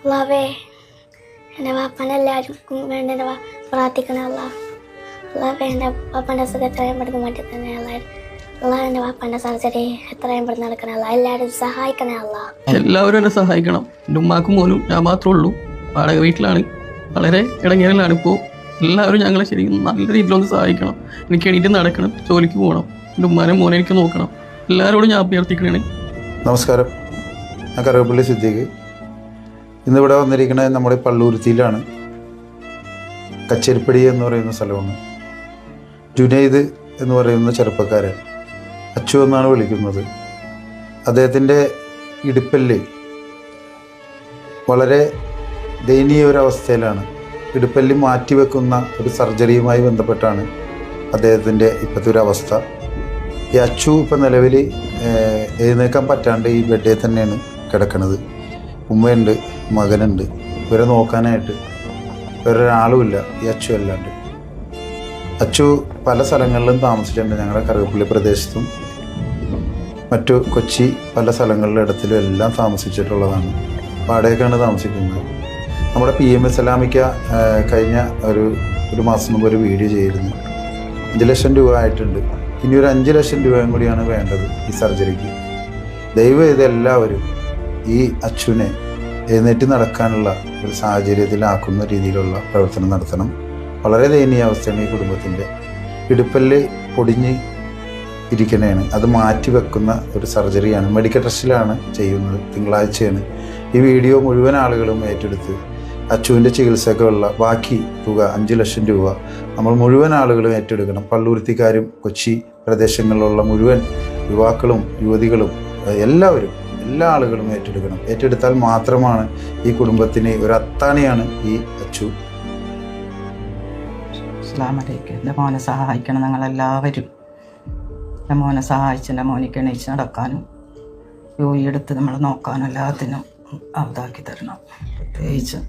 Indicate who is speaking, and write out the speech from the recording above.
Speaker 1: അല്ലാവേ എൻ്റെ വാപ്പാനെ എല്ലാവർക്കും വേണ്ടി എൻ്റെ പ്രാർത്ഥിക്കണേ അല്ലാവേ എൻ്റെ വാപ്പാൻ്റെ അസുഖം എത്രയും പെട്ടെന്ന് മാറ്റി തന്നെ അല്ലാ എൻ്റെ വാപ്പാൻ്റെ സർജറി എത്രയും പെട്ടെന്ന് നടക്കണേ എല്ലാവരും സഹായിക്കണേ
Speaker 2: എല്ലാവരും എന്നെ സഹായിക്കണം. എൻ്റെ ഉമ്മാക്കും മോനും ഞാൻ മാത്രമേ ഉള്ളൂ. വാടക വീട്ടിലാണ്, വളരെ ഇടങ്ങേറിലാണ് ഇപ്പോൾ. എല്ലാവരും ഞങ്ങളെ ശരിക്കും നല്ല രീതിയിലൊന്ന് സഹായിക്കണം. എനിക്ക് എണീറ്റ് നടക്കണം, ജോലിക്ക് പോകണം, എൻ്റെ ഉമ്മാനെ മോനെ എനിക്ക് നോക്കണം. എല്ലാവരോടും ഞാൻ അഭ്യർത്ഥിക്കണേ.
Speaker 3: നമസ്കാരം, ഞാൻ കറുകപ്പള്ളി സിദ്ദീഖ്. ഇന്നിവിടെ വന്നിരിക്കുന്നത് നമ്മുടെ പള്ളുരുത്തിയിലാണ്. കച്ചേരിപ്പടി എന്ന് പറയുന്ന സ്ഥലമാണ്. ജുനൈദ് എന്ന് പറയുന്ന ചെറുപ്പക്കാരൻ, അച്ചു എന്നാണ് വിളിക്കുന്നത്. അദ്ദേഹത്തിൻ്റെ ഇടുപ്പല്ല് വളരെ ദയനീയ ഒരവസ്ഥയിലാണ്. ഇടുപ്പല്ല് മാറ്റിവെക്കുന്ന ഒരു സർജറിയുമായി ബന്ധപ്പെട്ടാണ് അദ്ദേഹത്തിൻ്റെ ഇപ്പോഴത്തെ ഒരു അവസ്ഥ. ഈ അച്ചു ഇപ്പം നിലവിൽ എഴുന്നേൽക്കാൻ പറ്റാണ്ട് ഈ ബെഡിൽ തന്നെയാണ് കിടക്കുന്നത്. ഉമ്മയുണ്ട്, മകനുണ്ട്. ഇവരെ നോക്കാനായിട്ട് വേറൊരാളുമില്ല ഈ അച്ചു അല്ലാണ്ട്. അച്ചു പല സ്ഥലങ്ങളിലും താമസിച്ചിട്ടുണ്ട്. ഞങ്ങളുടെ കറുകപ്പള്ളി പ്രദേശത്തും മറ്റു കൊച്ചി പല സ്ഥലങ്ങളിലും ഇടത്തിലും എല്ലാം താമസിച്ചിട്ടുള്ളതാണ്. വാടകയ്ക്കാണ് താമസിക്കുന്നത്. നമ്മുടെ PMS ഇസ്ലാമിക്ക കഴിഞ്ഞ ഒരു മാസം മുമ്പ് ഒരു വീഡിയോ ചെയ്തിരുന്നു. 5 ലക്ഷം രൂപ ആയിട്ടുണ്ട്. ഇനി ഒരു 5 ലക്ഷം രൂപയും കൂടിയാണ് വേണ്ടത് ഈ സർജറിക്ക്. ദയവ് ചെയ്ത് എല്ലാവരും ഈ അച്ചുവിനെ എഴുന്നേറ്റ് നടക്കാനുള്ള ഒരു സാഹചര്യത്തിലാക്കുന്ന രീതിയിലുള്ള പ്രവർത്തനം നടത്തണം. വളരെ ദയനീയ അവസ്ഥയാണ് ഈ കുടുംബത്തിൻ്റെ. ഇടുപ്പല്ല് പൊടിഞ്ഞ് ഇരിക്കണേണ്. അത് മാറ്റി വെക്കുന്ന ഒരു സർജറിയാണ്. മെഡിക്കൽ ട്രസ്റ്റിലാണ് ചെയ്യുന്നത്. തിങ്കളാഴ്ചയാണ്. ഈ വീഡിയോ മുഴുവൻ ആളുകളും ഏറ്റെടുത്ത് അച്ചുവിൻ്റെ ചികിത്സയ്ക്കുള്ള ബാക്കി തുക 5 ലക്ഷം രൂപ നമ്മൾ മുഴുവൻ ആളുകളും ഏറ്റെടുക്കണം. പള്ളുരുത്തിക്കാരും കൊച്ചി പ്രദേശങ്ങളിലുള്ള മുഴുവൻ യുവാക്കളും യുവതികളും എല്ലാവരും എല്ലാ ആളുകളും ഏറ്റെടുക്കണം. ഏറ്റെടുത്താൽ മാത്രമാണ് ഈ കുടുംബത്തിന് ഒരു അത്താണിയാണ് ഈ അച്ചു.
Speaker 4: അസ്സലാമു അലൈക്കും. എൻ്റെ മോനെ സഹായിക്കണം നിങ്ങളെല്ലാവരും. എൻ്റെ മോനെ സഹായിച്ച് എൻ്റെ മോനിക്ക് എണീച്ച് നടക്കാനും ജോലി എടുത്ത് നമ്മൾ നോക്കാനും എല്ലാത്തിനും അതാക്കി തരണം. പ്രത്യേകിച്ച്